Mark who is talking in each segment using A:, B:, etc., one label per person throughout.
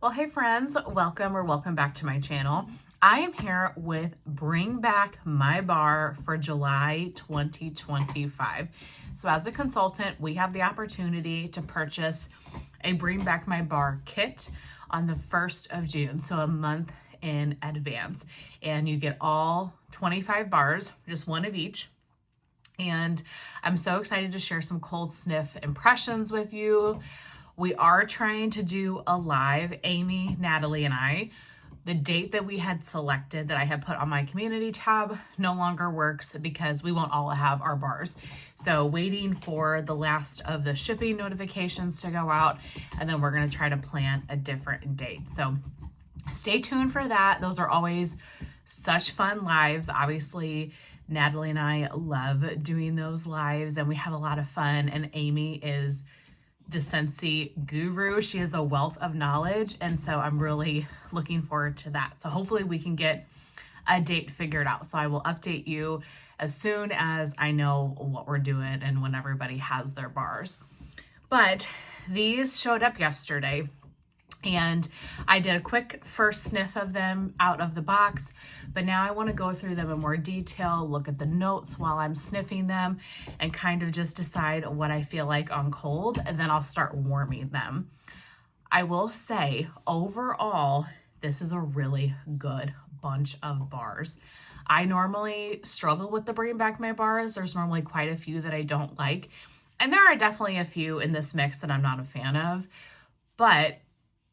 A: Well, hey friends, welcome back to my channel. I am here with Bring Back My Bar for July 2025. So as a consultant, we have the opportunity to purchase a Bring Back My Bar kit on the 1st of June, so a month in advance. And you get all 25 bars, just one of each. And I'm so excited to share some cold sniff impressions with you. We are trying to do a live, Amy, Natalie, and I. The date that we had selected that I had put on my community tab no longer works because we won't all have our bars. So waiting for the last of the shipping notifications to go out, and then we're gonna try to plan a different date. So stay tuned for that. Those are always such fun lives. Obviously, Natalie and I love doing those lives and we have a lot of fun, and Amy is the Scentsy guru. She is a wealth of knowledge, and so I'm really looking forward to that. So hopefully we can get a date figured out. So I will update you as soon as I know what we're doing and when everybody has their bars. But these showed up yesterday, and I did a quick first sniff of them out of the box, but now I want to go through them in more detail, look at the notes while I'm sniffing them, and kind of just decide what I feel like on cold, and then I'll start warming them. I will say, overall, this is a really good bunch of bars. I normally struggle with the Bring Back My Bars. There's normally quite a few that I don't like, and there are definitely a few in this mix that I'm not a fan of, but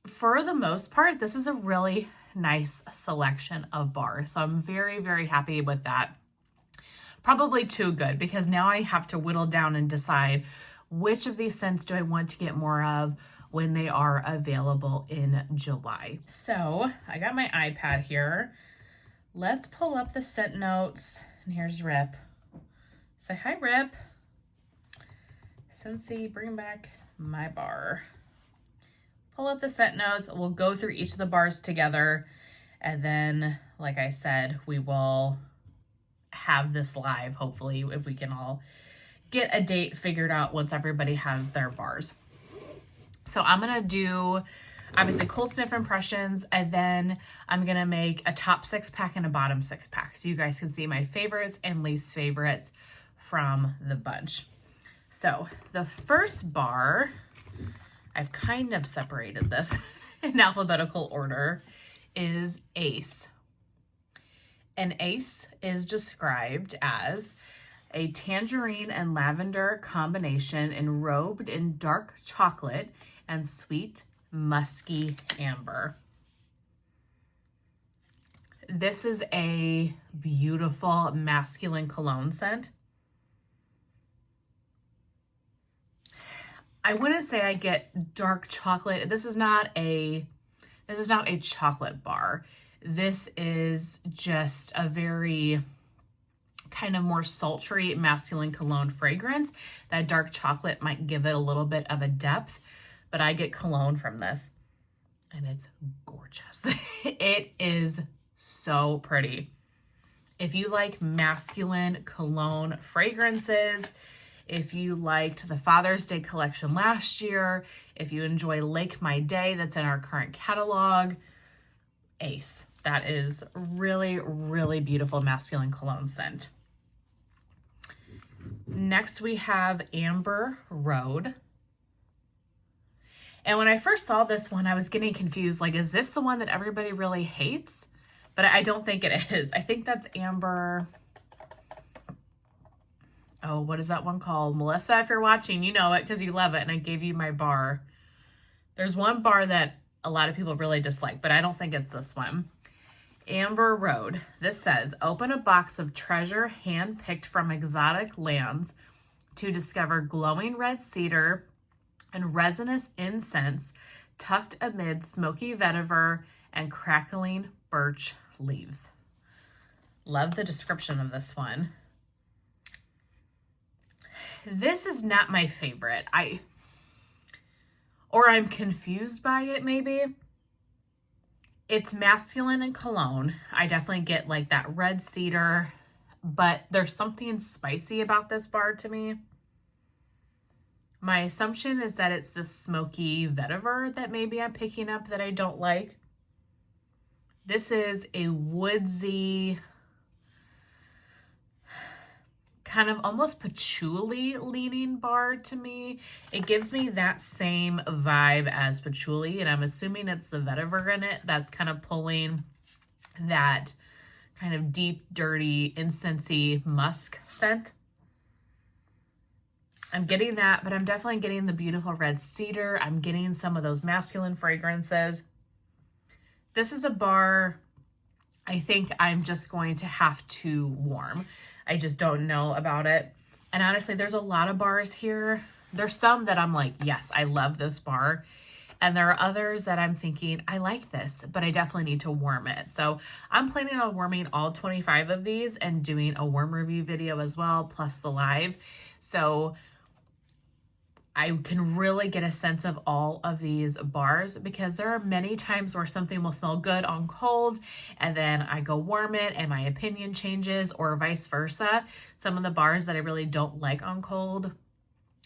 A: for the most part, this is a really nice selection of bars. So I'm very, very happy with that. Probably too good, because now I have to whittle down and decide which of these scents do I want to get more of when they are available in July. So I got my iPad here. Let's pull up the scent notes. And here's Rip. Say hi, Rip. Scentsy, Bring Back My Bar. Pull up the scent notes. We'll go through each of the bars together, and then, like I said, we will have this live, hopefully, if we can all get a date figured out once everybody has their bars. So I'm gonna do obviously cold sniff impressions, and then I'm gonna make a top 6-pack and a bottom 6-pack so you guys can see my favorites and least favorites from the bunch. So the first bar, I've kind of separated this in alphabetical order, is Ace. And Ace is described as a tangerine and lavender combination enrobed in dark chocolate and sweet musky amber. This is a beautiful masculine cologne scent. I wouldn't say I get dark chocolate. This is not a chocolate bar. This is just a very kind of more sultry masculine cologne fragrance. That dark chocolate might give it a little bit of a depth, but I get cologne from this, and it's gorgeous. It is so pretty. If you like masculine cologne fragrances, if you liked the Father's Day collection last year, if you enjoy Lake My Day that's in our current catalog, Ace. That is really, really beautiful masculine cologne scent. Next we have Amber Road. And when I first saw this one, I was getting confused. Like, is this the one that everybody really hates? But I don't think it is. I think that's Amber... Oh, what is that one called? Melissa, if you're watching, you know it because you love it, and I gave you my bar. There's one bar that a lot of people really dislike, but I don't think it's this one. Amber Road. This says, open a box of treasure hand-picked from exotic lands to discover glowing red cedar and resinous incense tucked amid smoky vetiver and crackling birch leaves. Love the description of this one. This is not my favorite. I'm confused by it maybe. It's masculine and cologne. I definitely get like that red cedar, but there's something spicy about this bar to me. My assumption is that it's the smoky vetiver that maybe I'm picking up that I don't like. This is a woodsy, kind of almost patchouli leaning bar to me. It gives me that same vibe as patchouli, and I'm assuming it's the vetiver in it that's kind of pulling that kind of deep, dirty, incensey musk scent. I'm getting that, but I'm definitely getting the beautiful red cedar. I'm getting some of those masculine fragrances. This is a bar I think I'm just going to have to warm. I just don't know about it. And honestly, there's a lot of bars here. There's some that I'm like, yes, I love this bar. And there are others that I'm thinking, I like this, but I definitely need to warm it. So I'm planning on warming all 25 of these and doing a warm review video as well, plus the live. So I can really get a sense of all of these bars, because there are many times where something will smell good on cold and then I go warm it and my opinion changes, or vice versa. Some of the bars that I really don't like on cold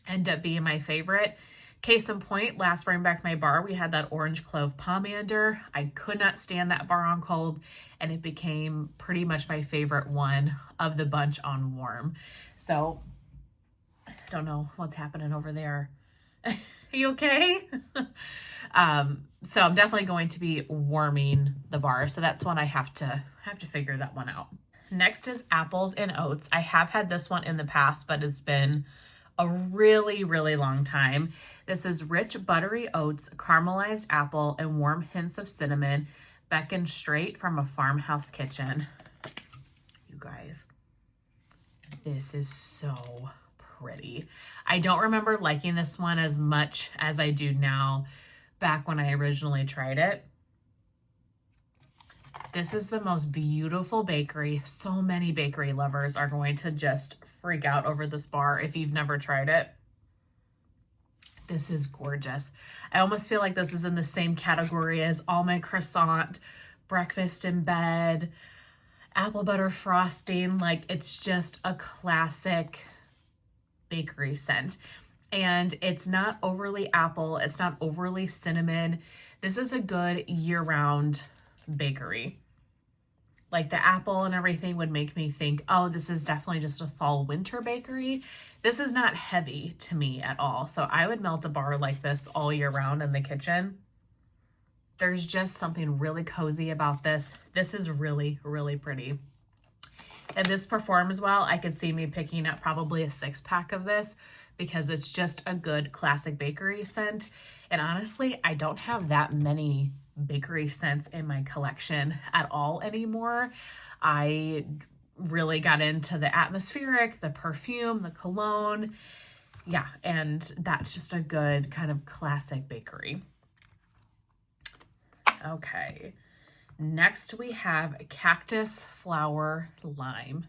A: end up being my favorite. Case in point, last Bring Back My Bar, we had that orange clove pomander. I could not stand that bar on cold, and it became pretty much my favorite one of the bunch on warm. So I don't know what's happening over there. Are you okay? So I'm definitely going to be warming the bar. So that's one I have to figure that one out. Next is apples and oats. I have had this one in the past, but it's been a really, really long time. This is rich buttery oats, caramelized apple, and warm hints of cinnamon, beckoned straight from a farmhouse kitchen. You guys, this is so pretty. I don't remember liking this one as much as I do now back when I originally tried it. This is the most beautiful bakery. So many bakery lovers are going to just freak out over this bar if you've never tried it. This is gorgeous. I almost feel like this is in the same category as almond croissant, breakfast in bed, apple butter frosting. Like, it's just a classic bakery scent. And it's not overly apple. It's not overly cinnamon. This is a good year-round bakery. Like, the apple and everything would make me think, oh, this is definitely just a fall winter bakery. This is not heavy to me at all. So I would melt a bar like this all year round in the kitchen. There's just something really cozy about this. This is really, really pretty. If this performs well, I could see me picking up probably a 6-pack of this, because it's just a good classic bakery scent. And honestly, I don't have that many bakery scents in my collection at all anymore. I really got into the atmospheric, the perfume, the cologne. Yeah, and that's just a good kind of classic bakery. Okay, next we have Cactus Flower Lime.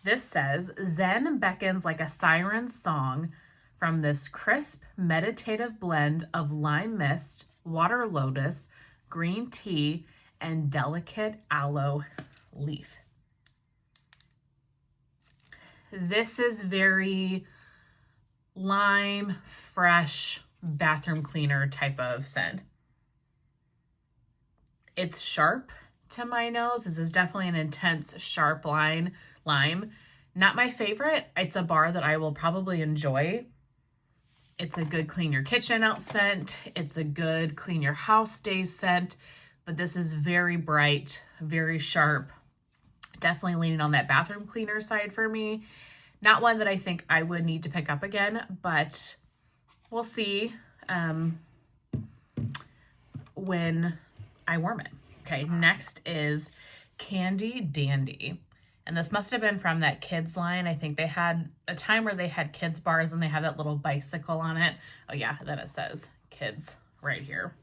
A: This says, Zen beckons like a siren's song from this crisp, meditative blend of lime mist, water lotus, green tea, and delicate aloe leaf. This is very lime, fresh, bathroom cleaner type of scent. It's sharp to my nose. This is definitely an intense, sharp lime. Not my favorite. It's a bar that I will probably enjoy. It's a good clean your kitchen out scent. It's a good clean your house day scent. But this is very bright, very sharp. Definitely leaning on that bathroom cleaner side for me. Not one that I think I would need to pick up again, but we'll see when I warm it. Okay, next is Candy Dandy. And this must have been from that kids line. I think they had a time where they had kids bars and they have that little bicycle on it. Oh yeah, then it says kids right here.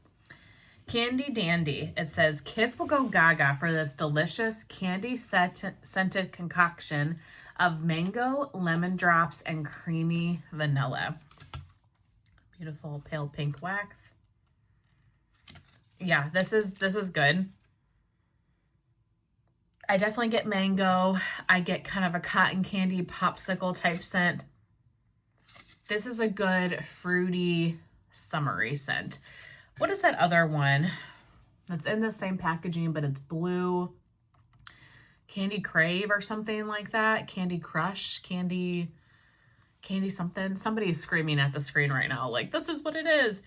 A: Candy Dandy. It says, kids will go gaga for this delicious candy scented concoction of mango, lemon drops, and creamy vanilla. Beautiful pale pink wax. Yeah, this is good. I definitely get mango. I get kind of a cotton candy popsicle type scent. This is a good fruity, summery scent. What is that other one that's in the same packaging, but it's blue? Candy Crave or something like that. Candy Crush, Candy something. Somebody is screaming at the screen right now, like, this is what it is.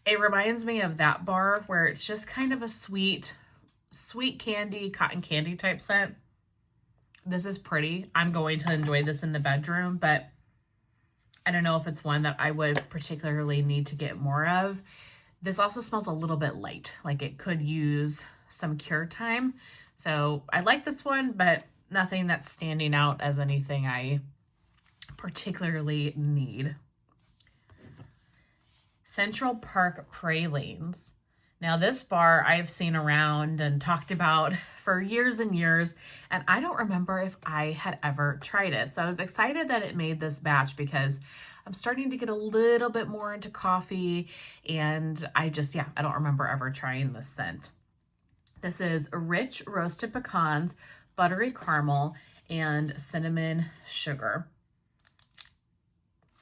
A: It reminds me of that bar where it's just kind of a sweet candy, cotton candy type scent. This is pretty. I'm going to enjoy this in the bedroom, but I don't know if it's one that I would particularly need to get more of. This also smells a little bit light, like it could use some cure time. So I like this one, but nothing that's standing out as anything I particularly need. Central Park Pralines. Now this bar I've seen around and talked about for years and years, and I don't remember if I had ever tried it. So I was excited that it made this batch because I'm starting to get a little bit more into coffee, and I don't remember ever trying this scent. This is rich roasted pecans, buttery caramel, and cinnamon sugar.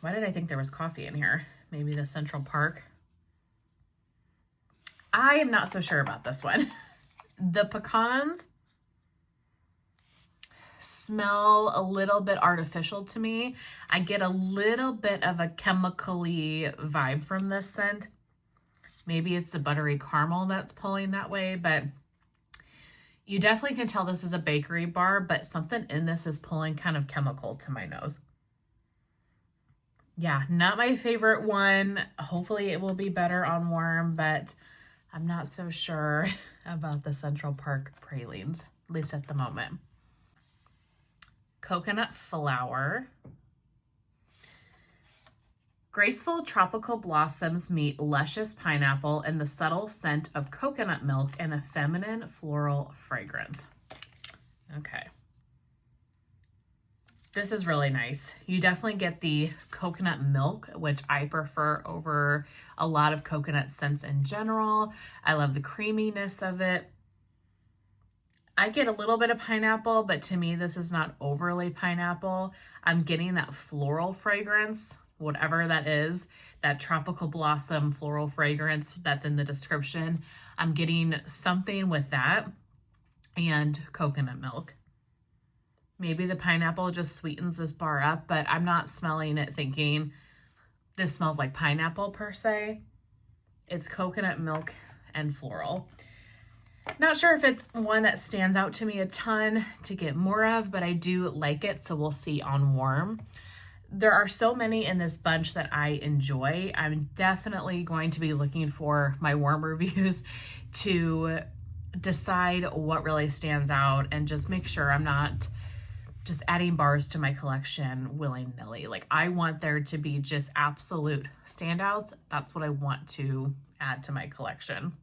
A: Why did I think there was coffee in here? Maybe the Central Park. I am not so sure about this one. The pecans smell a little bit artificial to me. I get a little bit of a chemical-y vibe from this scent. Maybe it's the buttery caramel that's pulling that way, but you definitely can tell this is a bakery bar, but something in this is pulling kind of chemical to my nose. Yeah, not my favorite one. Hopefully it will be better on warm, but I'm not so sure about the Central Park Pralines, at least at the moment. Coconut Flower. Graceful tropical blossoms meet luscious pineapple in the subtle scent of coconut milk and a feminine floral fragrance. Okay. This is really nice. You definitely get the coconut milk, which I prefer over a lot of coconut scents in general. I love the creaminess of it. I get a little bit of pineapple, but to me, this is not overly pineapple. I'm getting that floral fragrance, whatever that is, that tropical blossom floral fragrance that's in the description. I'm getting something with that and coconut milk. Maybe the pineapple just sweetens this bar up, but I'm not smelling it thinking this smells like pineapple per se. It's coconut milk and floral. Not sure if it's one that stands out to me a ton to get more of, but I do like it, so we'll see on warm. There are so many in this bunch that I enjoy. I'm definitely going to be looking for my warm reviews to decide what really stands out and just make sure I'm not just adding bars to my collection willy-nilly. Like, I want there to be just absolute standouts. That's what I want to add to my collection.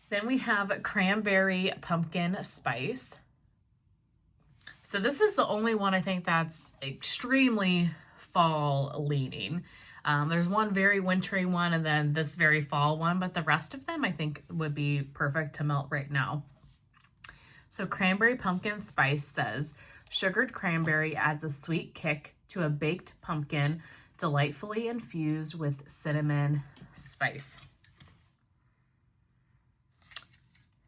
A: Then we have Cranberry Pumpkin Spice. So this is the only one I think that's extremely fall leaning. There's one very wintry one and then this very fall one, but the rest of them I think would be perfect to melt right now. So Cranberry Pumpkin Spice says, sugared cranberry adds a sweet kick to a baked pumpkin, delightfully infused with cinnamon spice.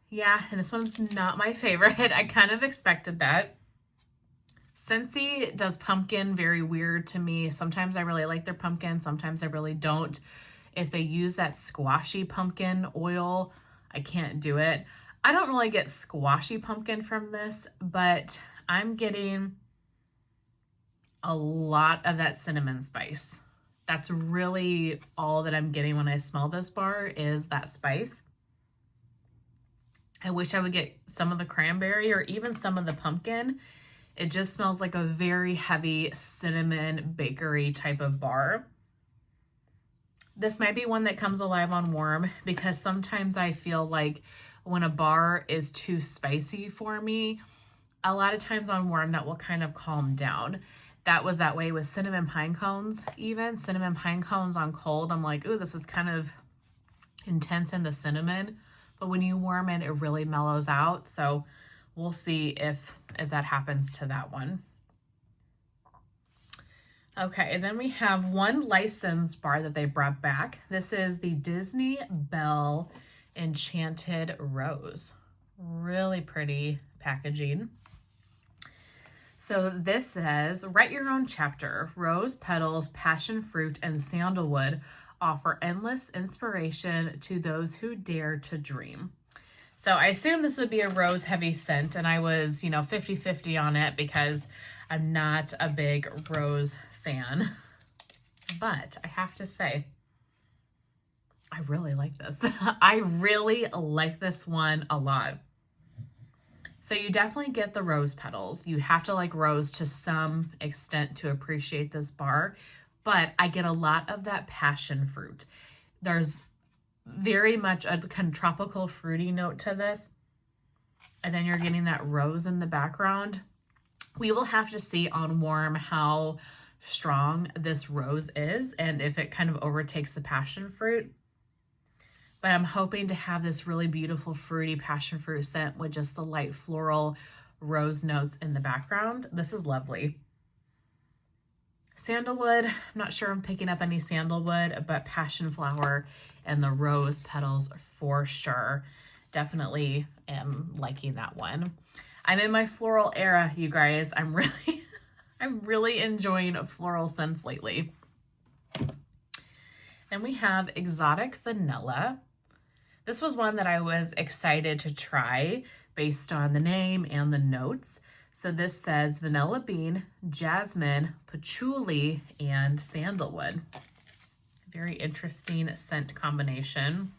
A: Yeah, and this one's not my favorite. I kind of expected that. Scentsy does pumpkin very weird to me. Sometimes I really like their pumpkin, sometimes I really don't. If they use that squashy pumpkin oil, I can't do it. I don't really get squashy pumpkin from this, but I'm getting a lot of that cinnamon spice. That's really all that I'm getting when I smell this bar is that spice. I wish I would get some of the cranberry or even some of the pumpkin. It just smells like a very heavy cinnamon bakery type of bar. This might be one that comes alive on warm because sometimes I feel like when a bar is too spicy for me, a lot of times on warm that will kind of calm down. That was that way with cinnamon pine cones even. Cinnamon pine cones on cold, I'm like, ooh, this is kind of intense in the cinnamon. But when you warm it, it really mellows out. So we'll see if that happens to that one. Okay, and then we have one licensed bar that they brought back. This is the Disney Belle Enchanted Rose. Really pretty packaging. So this says, write your own chapter. Rose petals, passion fruit, and sandalwood offer endless inspiration to those who dare to dream. So I assume this would be a rose heavy scent, and I was, 50-50 on it because I'm not a big rose fan. But I have to say, I really like this. I really like this one a lot. So you definitely get the rose petals. You have to like rose to some extent to appreciate this bar, but I get a lot of that passion fruit. There's very much a kind of tropical fruity note to this. And then you're getting that rose in the background. We will have to see on warm how strong this rose is and if it kind of overtakes the passion fruit. But I'm hoping to have this really beautiful fruity passion fruit scent with just the light floral rose notes in the background. This is lovely. Sandalwood, I'm not sure I'm picking up any sandalwood, but passion flower and the rose petals for sure. Definitely am liking that one. I'm in my floral era, you guys. I'm really enjoying floral scents lately. Then we have Exotic Vanilla. This was one that I was excited to try based on the name and the notes. So this says vanilla bean, jasmine, patchouli, and sandalwood. Very interesting scent combination.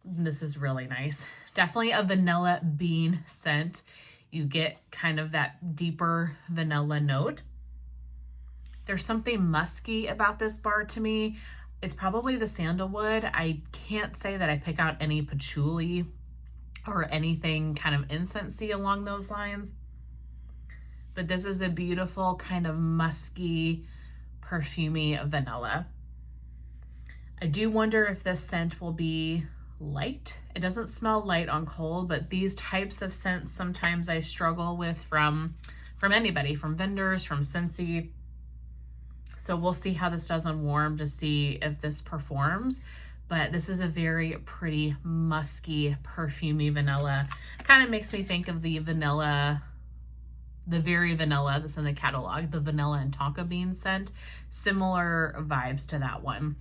A: This is really nice. Definitely a vanilla bean scent. You get kind of that deeper vanilla note. There's something musky about this bar to me. It's probably the sandalwood. I can't say that I pick out any patchouli or anything kind of incensey along those lines. But this is a beautiful kind of musky, perfumey vanilla. I do wonder if this scent will be light. It doesn't smell light on cold, but these types of scents sometimes I struggle with from anybody, from vendors, from Scentsy. So we'll see how this does on warm to see if this performs. But this is a very pretty, musky, perfumey vanilla. Kind of makes me think of the vanilla, the very vanilla that's in the catalog, the vanilla and tonka bean scent. Similar vibes to that one.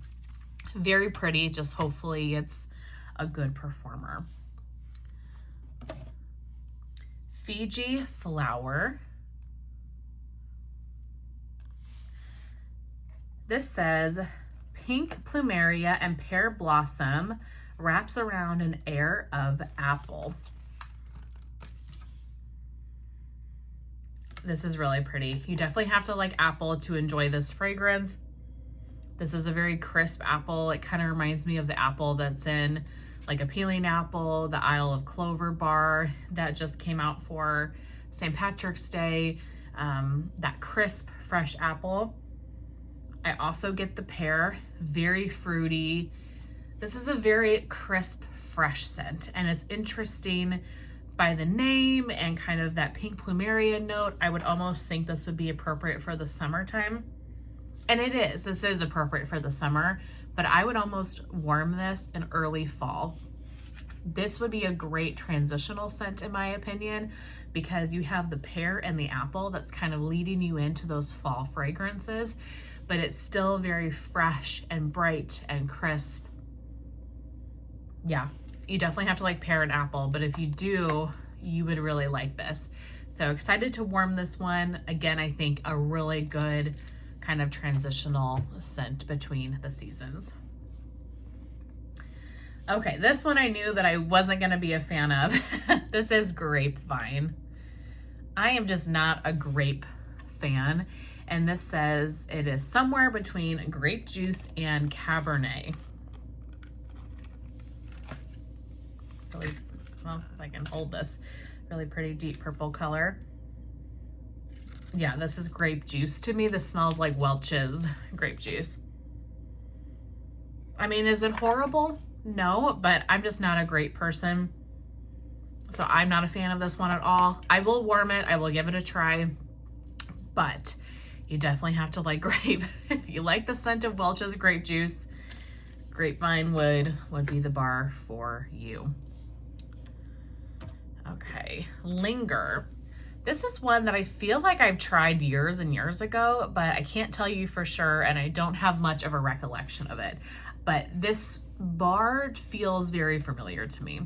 A: Very pretty, just hopefully it's a good performer. Fiji Flower. This says, pink plumeria and pear blossom wraps around an air of apple. This is really pretty. You definitely have to like apple to enjoy this fragrance. This is a very crisp apple. It kind of reminds me of the apple that's in like a peeling apple, the Isle of Clover bar that just came out for St. Patrick's Day. That crisp, fresh apple. I also get the pear, very fruity. This is a very crisp, fresh scent, and it's interesting by the name and kind of that pink plumeria note. I would almost think this would be appropriate for the summertime. And it is. This is appropriate for the summer, but I would almost warm this in early fall. This would be a great transitional scent in my opinion, because you have the pear and the apple that's kind of leading you into those fall fragrances, but it's still very fresh and bright and crisp. Yeah, you definitely have to like pear and apple, but if you do, you would really like this. So excited to warm this one. Again, I think a really good kind of transitional scent between the seasons. Okay, this one I knew that I wasn't gonna be a fan of. This is Grapevine. I am just not a grape fan. And this says it is somewhere between grape juice and Cabernet. Really, well, if I can hold this, really pretty deep purple color. Yeah, this is grape juice. To me, this smells like Welch's grape juice. I mean, is it horrible? No, but I'm just not a grape person. So I'm not a fan of this one at all. I will warm it. I will give it a try. but you definitely have to like grape. If you like the scent of Welch's grape juice, Grapevine would be the bar for you. Okay, Linger. This is one that I feel like I've tried years and years ago, but I can't tell you for sure, and I don't have much of a recollection of it. But this bar feels very familiar to me.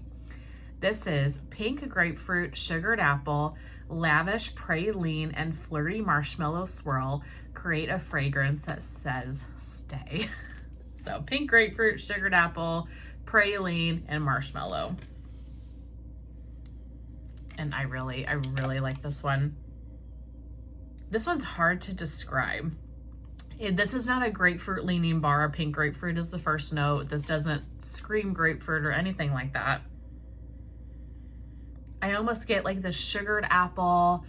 A: This is pink grapefruit, sugared apple, lavish praline, and flirty marshmallow swirl. Create a fragrance that says stay. So pink grapefruit, sugared apple, praline, and marshmallow. And I really like this one. This one's hard to describe. This is not a grapefruit leaning bar. Pink grapefruit is the first note. This doesn't scream grapefruit or anything like that. I almost get like the sugared apple,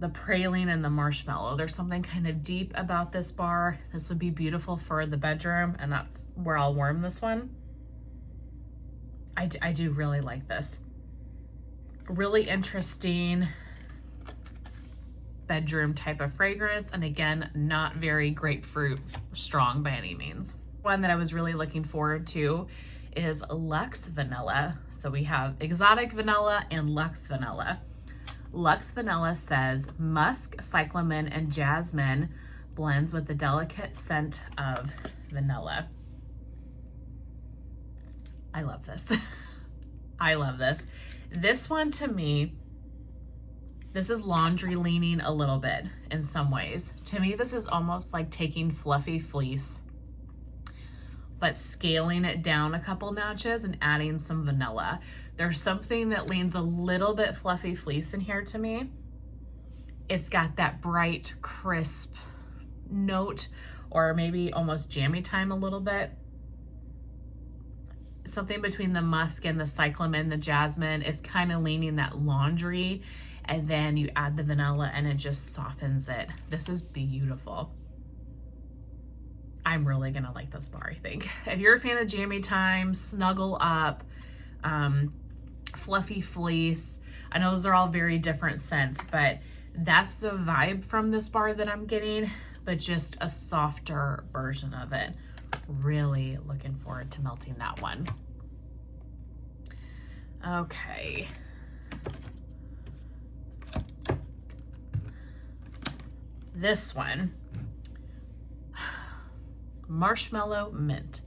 A: the praline, and the marshmallow. There's something kind of deep about this bar. This would be beautiful for the bedroom, and that's where I'll warm this one. I do really like this. Really interesting bedroom type of fragrance, and again, not very grapefruit strong by any means. One that I was really looking forward to is Luxe Vanilla. So we have Exotic Vanilla and Luxe Vanilla. Luxe Vanilla says musk, cyclamen, and jasmine blends with the delicate scent of vanilla. I love this. I love this. This one, to me, this is laundry leaning a little bit in some ways. To me, this is almost like taking fluffy fleece, but scaling it down a couple notches and adding some vanilla. There's something that leans a little bit fluffy fleece in here to me. It's got that bright, crisp note, or maybe almost jammy time a little bit. Something between the musk and the cyclamen, the jasmine. It's kind of leaning that laundry, and then you add the vanilla and it just softens it. This is beautiful. I'm really gonna like this bar, I think. If you're a fan of jammy time, snuggle up, fluffy fleece, I know those are all very different scents, but that's the vibe from this bar that I'm getting, but just a softer version of it. Really looking forward to melting that one. Okay. This one, Marshmallow Mint.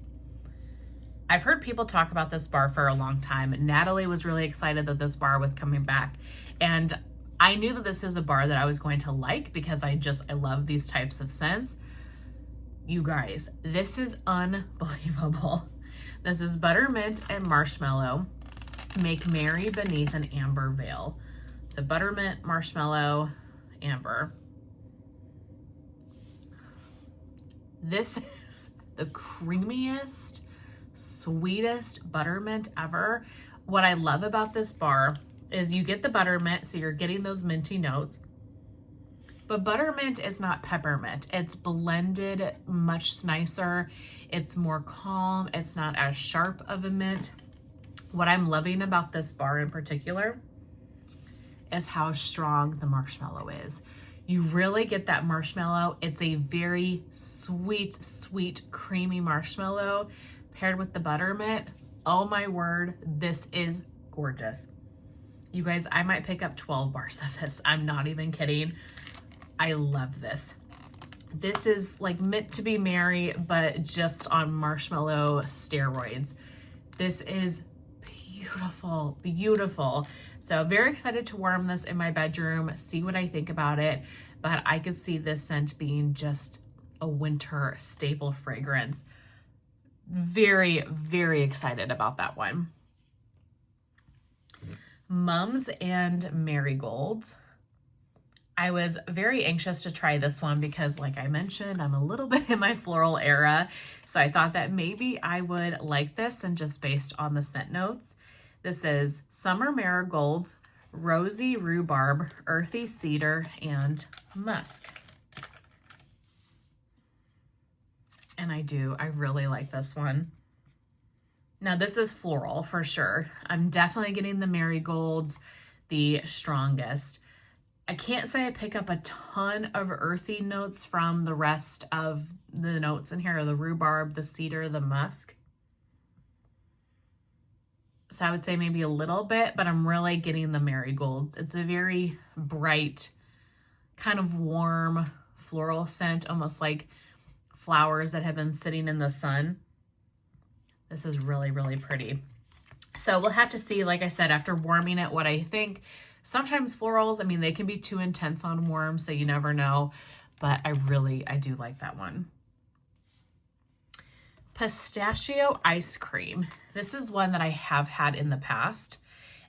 A: I've heard people talk about this bar for a long time. Natalie was really excited that this bar was coming back, and I knew that this is a bar that I was going to like because I love these types of scents. You guys, this is unbelievable. This is buttermint and marshmallow. Make merry beneath an amber veil. So buttermint, marshmallow, amber. This is the creamiest, sweetest buttermint ever. What I love about this bar is you get the buttermint, so you're getting those minty notes. But buttermint is not peppermint. It's blended much nicer. It's more calm. It's not as sharp of a mint. What I'm loving about this bar in particular is how strong the marshmallow is. You really get that marshmallow. It's a very sweet, sweet, creamy marshmallow paired with the buttermint. Oh my word, this is gorgeous. You guys, I might pick up 12 bars of this. I'm not even kidding. I love this. This is like meant to be merry, but just on marshmallow steroids. This is beautiful, beautiful. So very excited to warm this in my bedroom, see what I think about it. But I could see this scent being just a winter staple fragrance. Very, very excited about that one. Mums and Marigolds. I was very anxious to try this one because, like I mentioned, I'm a little bit in my floral era. So I thought that maybe I would like this, and just based on the scent notes. This is Summer Marigolds, Rosy Rhubarb, Earthy Cedar, and Musk. And I really like this one. Now this is floral for sure. I'm definitely getting the marigolds the strongest. I can't say I pick up a ton of earthy notes from the rest of the notes in here, the rhubarb, the cedar, the musk. So I would say maybe a little bit, but I'm really getting the marigolds. It's a very bright, kind of warm floral scent, almost like flowers that have been sitting in the sun. This is really, really pretty. So we'll have to see, like I said, after warming it, what I think. Sometimes florals, I mean, they can be too intense on warm, so you never know. But I do like that one. Pistachio ice cream. This is one that I have had in the past.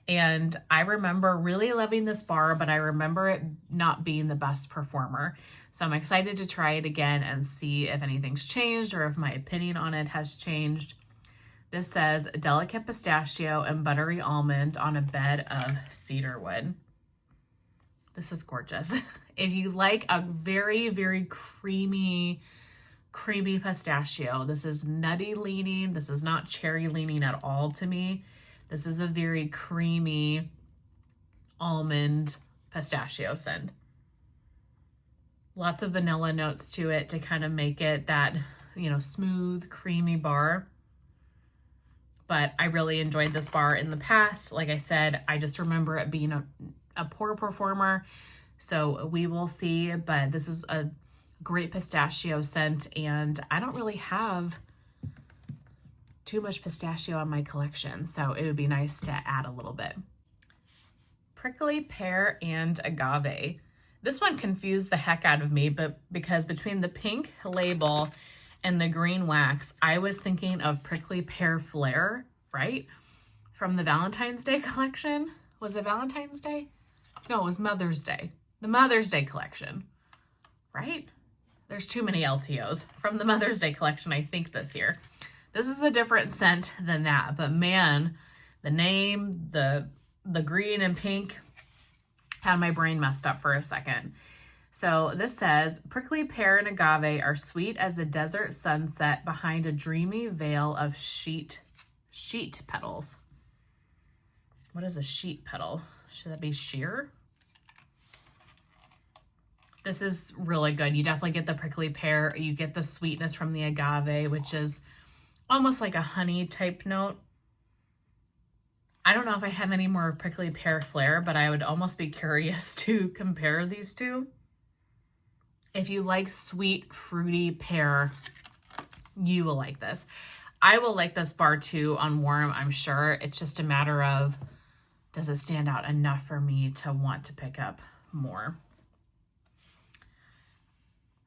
A: And I remember really loving this bar, but I remember it not being the best performer. So I'm excited to try it again and see if anything's changed or if my opinion on it has changed. This says delicate pistachio and buttery almond on a bed of cedar wood. This is gorgeous. If you like a very, very creamy pistachio, this is nutty leaning. This is not cherry leaning at all to me. This is a very creamy almond pistachio scent. Lots of vanilla notes to it to kind of make it that, you know, smooth, creamy bar. But I really enjoyed this bar in the past. Like I said, I just remember it being a poor performer. So we will see, but this is a great pistachio scent, and I don't really have too much pistachio in my collection, so it would be nice to add a little bit. Prickly pear and agave. This one confused the heck out of me, but because between the pink label and the green wax, I was thinking of prickly pear flare, right? From the Valentine's Day collection. Was it Valentine's Day? No, it was Mother's Day. The Mother's Day collection, right? There's too many LTOs. From the Mother's Day collection, I think, this year. This is a different scent than that, but man, the name, the green and pink had my brain messed up for a second. So this says, prickly pear and agave are sweet as a desert sunset behind a dreamy veil of sheet petals. What is a sheet petal? Should that be sheer? This is really good. You definitely get the prickly pear. You get the sweetness from the agave, which is almost like a honey type note. I don't know if I have any more prickly pear flare, but I would almost be curious to compare these two. If you like sweet, fruity pear, you will like this. I will like this bar too on warm, I'm sure. It's just a matter of, does it stand out enough for me to want to pick up more?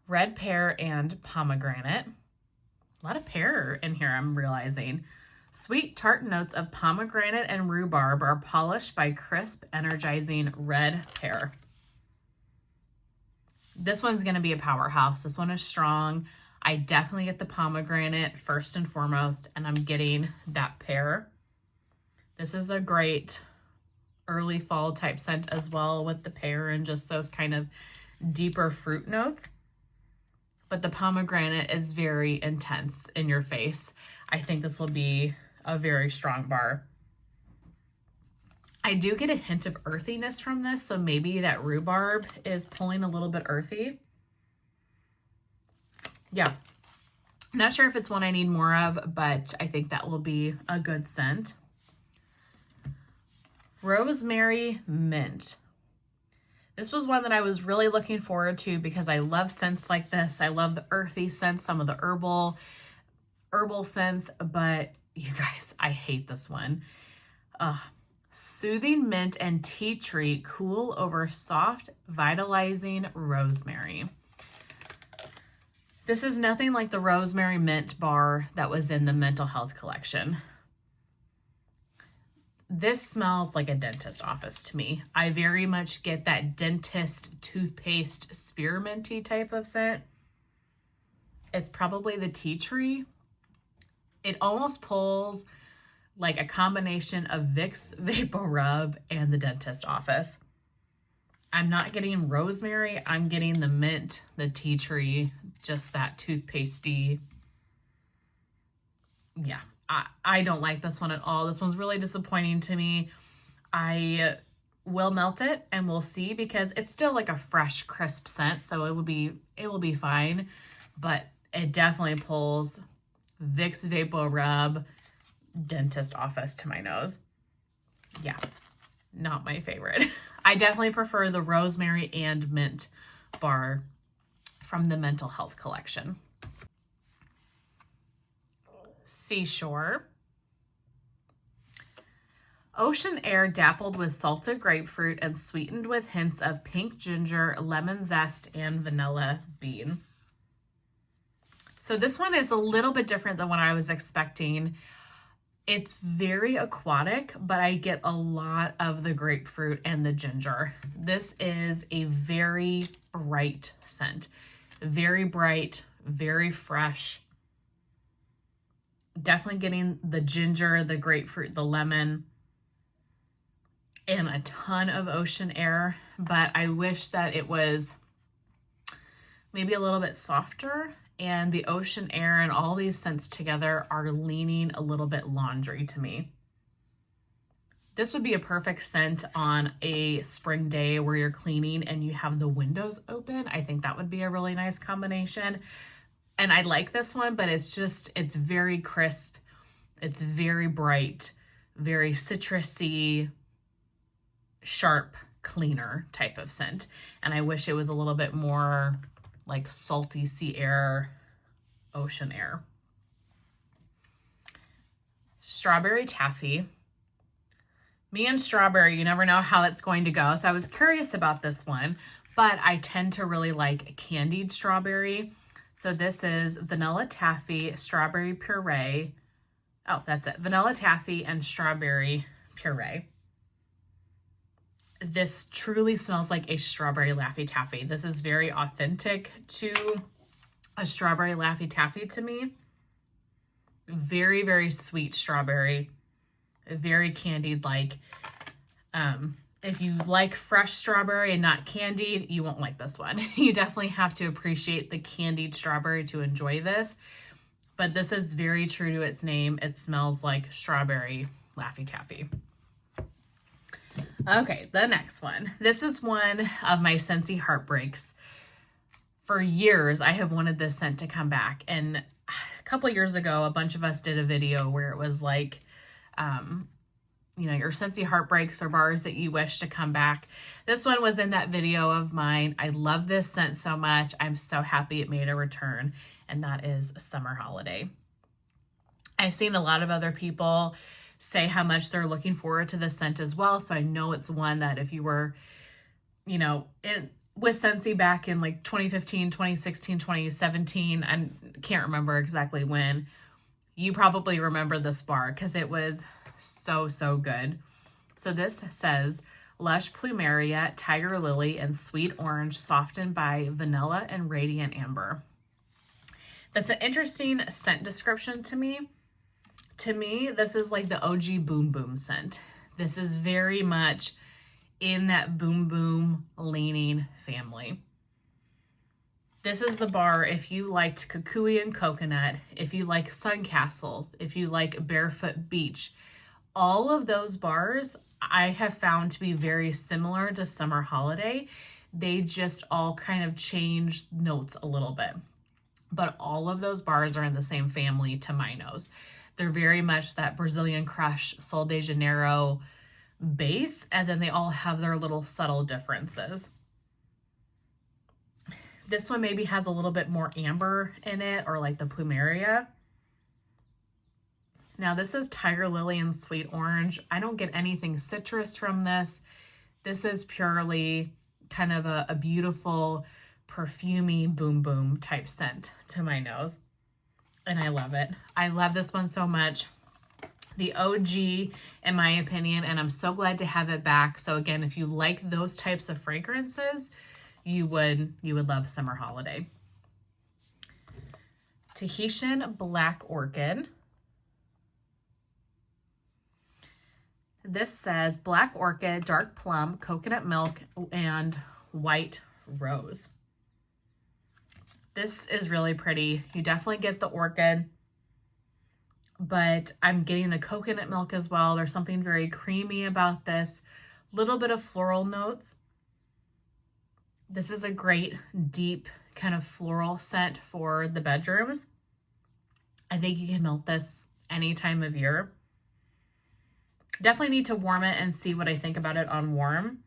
A: Red pear and pomegranate. A lot of pear in here, I'm realizing. Sweet tart notes of pomegranate and rhubarb are polished by crisp, energizing red pear. This one's going to be a powerhouse. This one is strong. I definitely get the pomegranate first and foremost, and I'm getting that pear. This is a great early fall type scent as well with the pear and just those kind of deeper fruit notes. But the pomegranate is very intense in your face. I think this will be a very strong bar. I do get a hint of earthiness from this, so maybe that rhubarb is pulling a little bit earthy. Yeah, I'm not sure if it's one I need more of, but I think that will be a good scent. Rosemary mint. This was one that I was really looking forward to because I love scents like this. I love the earthy scents, some of the herbal scents, but you guys, I hate this one. Soothing mint and tea tree cool over soft, vitalizing rosemary. This is nothing like the rosemary mint bar that was in the mental health collection. This smells like a dentist office to me. I very much get that dentist toothpaste spearminty type of scent. It's probably the tea tree. It almost pulls like a combination of Vicks Vapor Rub and the dentist office. I'm not getting rosemary. I'm getting the mint, the tea tree, just that toothpastey. Yeah, I don't like this one at all. This one's really disappointing to me. I we'll melt it and we'll see, because it's still like a fresh, crisp scent. So it will be fine, but it definitely pulls Vicks Vapor Rub dentist office to my nose. Yeah, not my favorite. I definitely prefer the rosemary and mint bar from the mental health collection. Seashore. Ocean air dappled with salted grapefruit and sweetened with hints of pink ginger, lemon zest, and vanilla bean. So this one is a little bit different than what I was expecting. It's very aquatic, but I get a lot of the grapefruit and the ginger. This is a very bright scent. Very bright, very fresh. Definitely getting the ginger, the grapefruit, the lemon, and a ton of ocean air, but I wish that it was maybe a little bit softer, and the ocean air and all these scents together are leaning a little bit laundry to me. This would be a perfect scent on a spring day where you're cleaning and you have the windows open. I think that would be a really nice combination. And I like this one, but it's very crisp. It's very bright, very citrusy, sharp cleaner type of scent. And I wish it was a little bit more like salty sea air, ocean air. Strawberry taffy. Me and strawberry, you never know how it's going to go. So I was curious about this one, but I tend to really like candied strawberry. So this is vanilla taffy, strawberry puree. Oh, that's it. Vanilla taffy and strawberry puree. This truly smells like a strawberry Laffy Taffy. This is very authentic to a strawberry Laffy Taffy to me. Very, very sweet strawberry. Very candied-like. If you like fresh strawberry and not candied, you won't like this one. You definitely have to appreciate the candied strawberry to enjoy this. But this is very true to its name. It smells like strawberry Laffy Taffy. Okay, the next one. This is one of my Scentsy heartbreaks. For years, I have wanted this scent to come back. And a couple years ago, a bunch of us did a video where it was like, your Scentsy heartbreaks or bars that you wish to come back. This one was in that video of mine. I love this scent so much. I'm so happy it made a return, and that is Summer Holiday. I've seen a lot of other people say how much they're looking forward to the scent as well. So I know it's one that if you were, with Scentsy back in like 2015, 2016, 2017, I can't remember exactly when, you probably remember this bar because it was so, so good. So this says Lush Plumeria, Tiger Lily, and Sweet Orange softened by vanilla and radiant amber. That's an interesting scent description to me. To me, this is like the OG Boom Boom scent. This is very much in that Boom Boom leaning family. This is the bar if you liked Kukui and Coconut, if you like Sun Castles, if you like Barefoot Beach. All of those bars I have found to be very similar to Summer Holiday. They just all kind of change notes a little bit. But all of those bars are in the same family to my nose. They're very much that Brazilian Crush, Sol de Janeiro base, and then they all have their little subtle differences. This one maybe has a little bit more amber in it, or like the Plumeria. Now this is Tiger Lily and Sweet Orange. I don't get anything citrus from this. This is purely kind of a beautiful, perfumey boom boom type scent to my nose. And I love it. I love this one so much. The OG, in my opinion, and I'm so glad to have it back. So again, if you like those types of fragrances, you would love Summer Holiday. Tahitian Black Orchid. This says Black Orchid, Dark Plum, Coconut Milk, and White Rose. This is really pretty. You definitely get the orchid, but I'm getting the coconut milk as well. There's something very creamy about this. Little bit of floral notes. This is a great deep kind of floral scent for the bedrooms. I think you can melt this any time of year. Definitely need to warm it and see what I think about it on warm.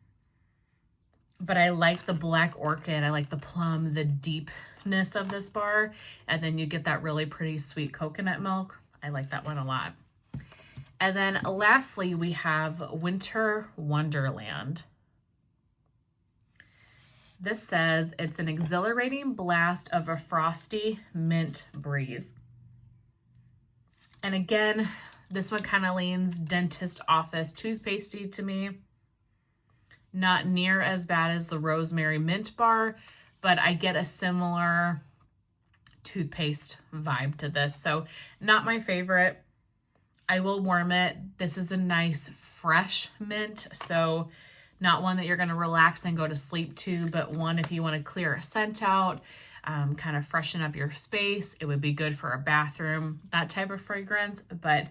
A: But I like the black orchid. I like the plum, the deepness of this bar. And then you get that really pretty sweet coconut milk. I like that one a lot. And then lastly, we have Winter Wonderland. This says it's an exhilarating blast of a frosty mint breeze. And again, this one kind of leans dentist office toothpastey to me. Not near as bad as the rosemary mint bar, but I get a similar toothpaste vibe to this. So not my favorite. I will warm it. This is a nice fresh mint, so not one that you're going to relax and go to sleep to, but one if you want to clear a scent out, kind of freshen up your space. It would be good for a bathroom, that type of fragrance, but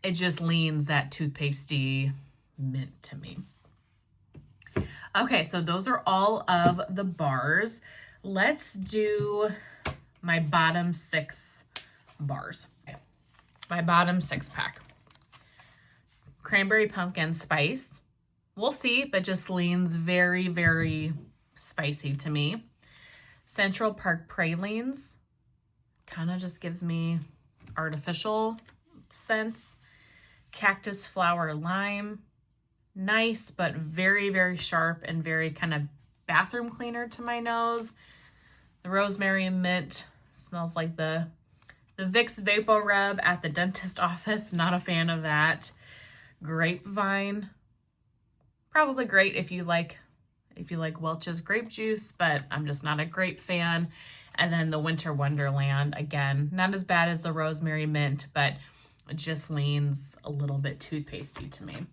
A: it just leans that toothpastey mint to me. Okay, so those are all of the bars. Let's do my bottom 6 bars. Okay. My bottom 6-pack. Cranberry pumpkin spice. We'll see, but just leans very, very spicy to me. Central Park pralines. Kind of just gives me artificial scents. Cactus flower lime. Nice, but very, very sharp and very kind of bathroom cleaner to my nose. The rosemary and mint smells like the Vicks Vapor Rub at the dentist office. Not a fan of that. Grapevine. Probably great if you like Welch's grape juice, but I'm just not a grape fan. And then the Winter Wonderland, again, not as bad as the rosemary mint, but it just leans a little bit toothpastey to me.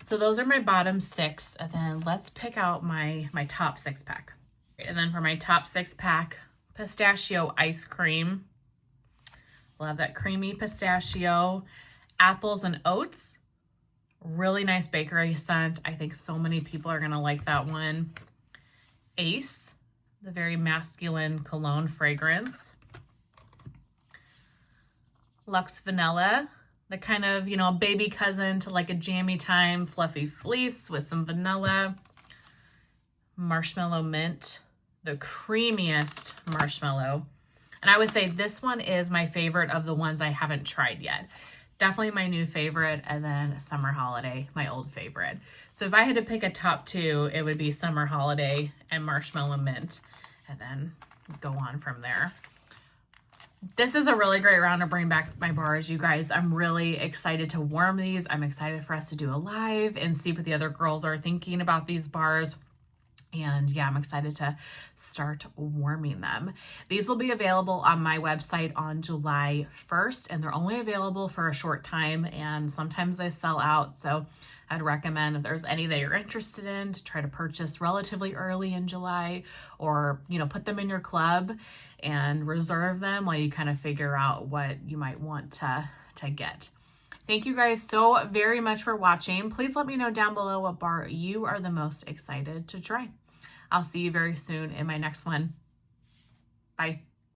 A: So those are my bottom 6, and then let's pick out my top 6-pack. And then for my top 6-pack, pistachio ice cream. Love that creamy pistachio. Apples and oats. Really nice bakery scent. I think so many people are going to like that one. Ace, the very masculine cologne fragrance. Luxe Vanilla, the kind of, baby cousin to like a jammy time fluffy fleece with some vanilla. Marshmallow Mint, the creamiest marshmallow. And I would say this one is my favorite of the ones I haven't tried yet. Definitely my new favorite, and then Summer Holiday, my old favorite. So if I had to pick a top 2, it would be Summer Holiday and Marshmallow Mint, and then go on from there. This is a really great round to bring back my bars, you guys. I'm really excited to warm these. I'm excited for us to do a live and see what the other girls are thinking about these bars. And yeah, I'm excited to start warming them. These will be available on my website on July 1st, and they're only available for a short time, and sometimes they sell out. So I'd recommend, if there's any that you're interested in, to try to purchase relatively early in July, or, put them in your club and reserve them while you kind of figure out what you might want to get. Thank you guys so very much for watching. Please let me know down below what bar you are the most excited to try. I'll see you very soon in my next one. Bye.